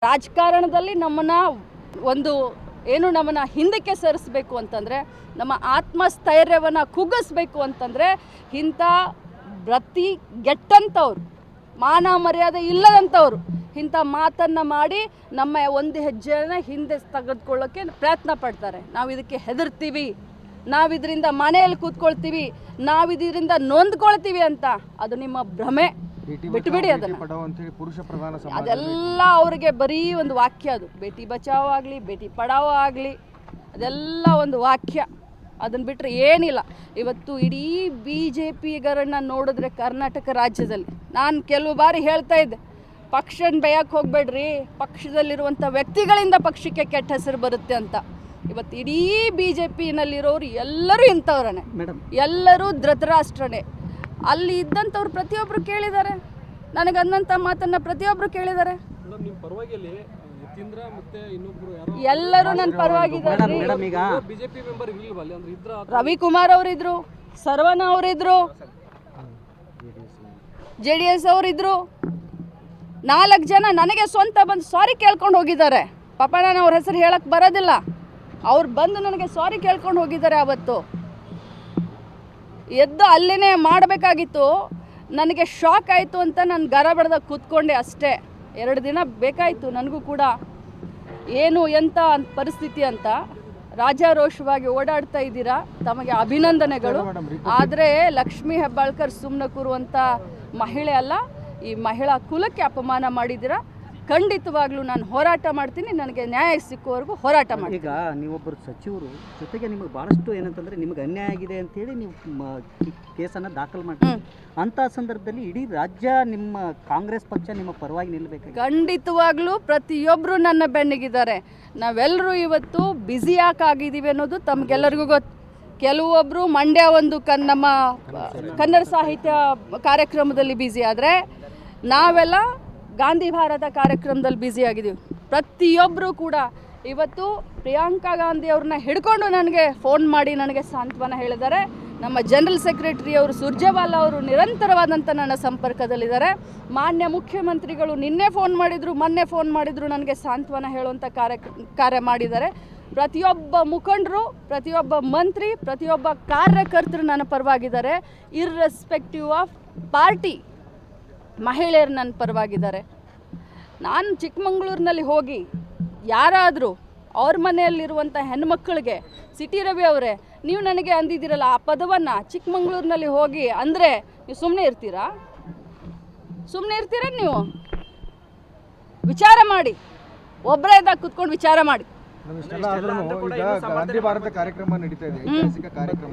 ರಾಜಕಾರಣದಲ್ಲಿ ನಮ್ಮನ್ನು ಹಿಂದಕ್ಕೆ ಸರಿಸಬೇಕು ಅಂತಂದರೆ, ನಮ್ಮ ಆತ್ಮಸ್ಥೈರ್ಯವನ್ನು ಕುಗ್ಗಿಸ್ಬೇಕು ಅಂತಂದರೆ ಇಂಥ ಗೆಟ್ಟಂಥವ್ರು, ಮಾನ ಮರ್ಯಾದೆ ಇಲ್ಲದಂಥವ್ರು ಇಂಥ ಮಾತನ್ನು ಮಾಡಿ ನಮ್ಮ ಒಂದು ಹೆಜ್ಜೆನ ಹಿಂದೆ ತೆಗೆದುಕೊಳ್ಳೋಕ್ಕೆ ಪ್ರಯತ್ನ ಪಡ್ತಾರೆ. ನಾವು ಇದಕ್ಕೆ ಹೆದರ್ತೀವಿ, ನಾವಿದರಿಂದ ಮನೆಯಲ್ಲಿ ಕೂತ್ಕೊಳ್ತೀವಿ, ನಾವಿದರಿಂದ ನೊಂದ್ಕೊಳ್ತೀವಿ ಅಂತ ಅದು ನಿಮ್ಮ ಭ್ರಮೆ. ಬಿಟ್ಟುಬಿಡಿ ಅದನ್ನು. ಅದೆಲ್ಲ ಅವ್ರಿಗೆ ಬರೀ ಒಂದು ವಾಕ್ಯ. ಅದು ಬೇಟಿ ಬಚಾವೋ ಆಗಲಿ, ಬೇಟಿ ಪಡಾವೋ ಆಗಲಿ, ಅದೆಲ್ಲ ಒಂದು ವಾಕ್ಯ. ಅದನ್ನು ಬಿಟ್ಟರೆ ಏನಿಲ್ಲ. ಇವತ್ತು ಇಡೀ BJPಗರನ್ನು ನೋಡಿದ್ರೆ ಕರ್ನಾಟಕ ರಾಜ್ಯದಲ್ಲಿ, ನಾನು ಕೆಲವು ಬಾರಿ ಹೇಳ್ತಾ ಇದ್ದೆ, ಪಕ್ಷನ ಬೇಯಕ್ಕೆ ಹೋಗಬೇಡ್ರಿ, ಪಕ್ಷದಲ್ಲಿರುವಂಥ ವ್ಯಕ್ತಿಗಳಿಂದ ಪಕ್ಷಕ್ಕೆ ಕೆಟ್ಟ ಹೆಸರು ಬರುತ್ತೆ ಅಂತ. ಇವತ್ತು ಇಡೀ BJPನಲ್ಲಿರೋರು ಎಲ್ಲರೂ ಇಂಥವ್ರೇ ಮೇಡಮ್, ಎಲ್ಲರೂ ಧೃತರಾಷ್ಟ್ರನೇ. ಅಲ್ಲಿ ಇದ್ದಂಥವ್ರು ಪ್ರತಿಯೊಬ್ಬರು ಕೇಳಿದ್ದಾರೆ, ನನಗಂದಂಥ ಮಾತನ್ನು ಪ್ರತಿಯೊಬ್ಬರು ಕೇಳಿದ್ದಾರೆ. ಎಲ್ಲರೂ ನನ್ನ ಪರವಾಗಿದ್ದಾರೆ. ರವಿಕುಮಾರ್ ಅವರಿದ್ರು, ಸರ್ವಣ ಅವರಿದ್ರು, JDS ಅವರಿದ್ರು, 4 ಜನ ನನಗೆ ಸ್ವಂತ ಬಂದು ಸಾರಿ ಕೇಳ್ಕೊಂಡು ಹೋಗಿದ್ದಾರೆ. ಪಾಪ ನಾನು ಅವ್ರ ಹೆಸರು ಹೇಳಕ್ಕೆ ಬರೋದಿಲ್ಲ, ಅವ್ರು ಬಂದು ನನಗೆ ಸಾರಿ ಕೇಳ್ಕೊಂಡು ಹೋಗಿದ್ದಾರೆ. ಅವತ್ತು ಎದ್ದು ಅಲ್ಲೇ ಮಾಡಬೇಕಾಗಿತ್ತು. ನನಗೆ ಶಾಕ್ ಆಯಿತು ಅಂತ ನಾನು ಗರ ಬಡ್ದಾಗ ಕೂತ್ಕೊಂಡೆ ಅಷ್ಟೇ. 2 ದಿನ ಬೇಕಾಯಿತು ನನಗೂ ಕೂಡ ಏನು ಎಂಥ ಪರಿಸ್ಥಿತಿ ಅಂತ. ರಾಜಾರೋಷವಾಗಿ ಓಡಾಡ್ತಾ ಇದ್ದೀರಾ, ತಮಗೆ ಅಭಿನಂದನೆಗಳು. ಆದರೆ ಲಕ್ಷ್ಮೀ ಹೆಬ್ಬಾಳ್ಕರ್ ಸುಮ್ಮನೆ ಕೂರುವಂಥ ಮಹಿಳೆ ಅಲ್ಲ. ಈ ಮಹಿಳಾ ಕುಲಕ್ಕೆ ಅಪಮಾನ ಮಾಡಿದ್ದೀರಾ. ಖಂಡಿತವಾಗ್ಲೂ ನಾನು ಹೋರಾಟ ಮಾಡ್ತೀನಿ, ನನಗೆ ನ್ಯಾಯ ಸಿಕ್ಕುವವರೆಗೂ ಹೋರಾಟ ಮಾಡ್ತೀನಿ. ಈಗ ನೀವೊಬ್ಬರು ಸಚಿವರು, ಜೊತೆಗೆ ನಿಮಗೆ ಭಾಳಷ್ಟು ಏನಂತಂದರೆ ನಿಮಗೆ ಅನ್ಯಾಯ ಆಗಿದೆ ಅಂತೇಳಿ ನೀವು ಕೇಸನ್ನು ದಾಖಲು ಮಾಡ್ತೀವಿ. ಅಂಥ ಸಂದರ್ಭದಲ್ಲಿ ಇಡೀ ರಾಜ್ಯ ನಿಮ್ಮ ಕಾಂಗ್ರೆಸ್ ಪಕ್ಷ ನಿಮ್ಮ ಪರವಾಗಿ ನಿಲ್ಲಬೇಕು. ಖಂಡಿತವಾಗ್ಲೂ ಪ್ರತಿಯೊಬ್ಬರು ನನ್ನ ಬೆನ್ನಿಗಿದ್ದಾರೆ. ನಾವೆಲ್ಲರೂ ಇವತ್ತು ಬ್ಯುಸಿ ಯಾಕಾಗಿದ್ದೀವಿ ಅನ್ನೋದು ತಮಗೆಲ್ಲರಿಗೂ ಗೊತ್ತು. ಕೆಲವೊಬ್ಬರು ಮಂಡ್ಯ ಒಂದು ನಮ್ಮ ಕನ್ನಡ ಸಾಹಿತ್ಯ ಕಾರ್ಯಕ್ರಮದಲ್ಲಿ ಬ್ಯುಸಿ ಆದರೆ, ನಾವೆಲ್ಲ ಗಾಂಧಿ ಭಾರತ ಕಾರ್ಯಕ್ರಮದಲ್ಲಿ ಬ್ಯುಸಿಯಾಗಿದ್ದೀವಿ. ಪ್ರತಿಯೊಬ್ಬರು ಕೂಡ ಇವತ್ತು ಪ್ರಿಯಾಂಕಾ ಗಾಂಧಿ ಅವ್ರನ್ನ ಹಿಡ್ಕೊಂಡು ನನಗೆ ಫೋನ್ ಮಾಡಿ ನನಗೆ ಸಾಂತ್ವನ ಹೇಳಿದ್ದಾರೆ. ನಮ್ಮ ಜನರಲ್ ಸೆಕ್ರೆಟರಿ ಅವರು ಸುರ್ಜೇವಾಲಾ ಅವರು ನಿರಂತರವಾದಂಥ ನನ್ನ ಸಂಪರ್ಕದಲ್ಲಿದ್ದಾರೆ. ಮಾನ್ಯ ಮುಖ್ಯಮಂತ್ರಿಗಳು ನಿನ್ನೆ ಫೋನ್ ಮಾಡಿದರು, ಮೊನ್ನೆ ಫೋನ್ ಮಾಡಿದರು, ನನಗೆ ಸಾಂತ್ವನ ಹೇಳುವಂಥ ಕಾರ್ಯ ಮಾಡಿದ್ದಾರೆ. ಪ್ರತಿಯೊಬ್ಬ ಮುಖಂಡರು, ಪ್ರತಿಯೊಬ್ಬ ಮಂತ್ರಿ, ಪ್ರತಿಯೊಬ್ಬ ಕಾರ್ಯಕರ್ತರು ನನ್ನ ಪರವಾಗಿದ್ದಾರೆ. ಇರ್ರೆಸ್ಪೆಕ್ಟಿವ್ ಆಫ್ ಪಾರ್ಟಿ ಮಹಿಳೆಯರು ನನ್ನ ಪರವಾಗಿದ್ದಾರೆ. ನಾನು ಚಿಕ್ಕಮಂಗ್ಳೂರಿನಲ್ಲಿ ಹೋಗಿ ಯಾರಾದರೂ ಅವ್ರ ಮನೆಯಲ್ಲಿರುವಂಥ ಹೆಣ್ಮಕ್ಳಿಗೆ, ಸಿಟಿ ರವಿ ಅವರೇ ನೀವು ನನಗೆ ಅಂದಿದ್ದೀರಲ್ಲ ಆ ಪದವನ್ನು ಚಿಕ್ಕಮಂಗ್ಳೂರಿನಲ್ಲಿ ಹೋಗಿ ಅಂದರೆ ನೀವು ಸುಮ್ಮನೆ ಇರ್ತೀರಾ? ನೀವು ವಿಚಾರ ಮಾಡಿ, ಒಬ್ಬರೇ ಇದ್ದಾಗ ಕುತ್ಕೊಂಡು ವಿಚಾರ ಮಾಡಿ. ಗಾಂಧಿ ಭಾರತ ಕಾರ್ಯಕ್ರಮ ನಡೀತಾ ಇದೆ, ಐತಿಹಾಸಿಕ ಕಾರ್ಯಕ್ರಮ.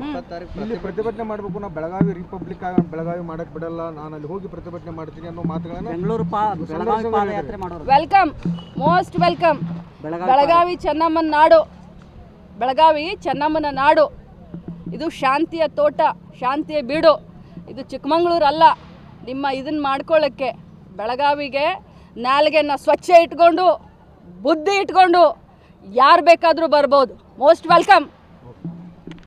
ಇಲ್ಲಿ ಪ್ರತಿಭಟನೆ ಮಾಡಬೇಕು, ನಾವು ಬೆಳಗಾವಿ ರಿಪಬ್ಲಿಕ್ ಬೆಳಗಾವಿ ಮಾಡಕ್ ಬಿಡಲ್ಲ, ನಾನು ಅಲ್ಲಿ ಹೋಗಿ ಪ್ರತಿಭಟನೆ ಮಾಡ್ತೀನಿ ಅನ್ನೋ ಮಾತುಗಳನ್ನ ವೆಲ್ಕಮ್, ಮೋಸ್ಟ್ ವೆಲ್ಕಮ್. ಬೆಳಗಾವಿ ಚೆನ್ನಮ್ಮನ ನಾಡು, ಬೆಳಗಾವಿ ಚೆನ್ನಮ್ಮನ ನಾಡು. ಇದು ಶಾಂತಿಯ ತೋಟ, ಶಾಂತಿಯ ಬೀಡು. ಇದು ಚಿಕ್ಕಮಂಗ್ಳೂರು ಅಲ್ಲ. ನಿಮ್ಮ ಇದನ್ನು ಮಾಡ್ಕೊಳ್ಳೋಕ್ಕೆ ಬೆಳಗಾವಿಗೆ ನಾಲ್ಗೆನ ಸ್ವಚ್ಛ ಇಟ್ಕೊಂಡು, ಬುದ್ಧಿ ಇಟ್ಕೊಂಡು ಯಾರು ಬೇಕಾದರೂ ಬರ್ಬೋದು. Most welcome.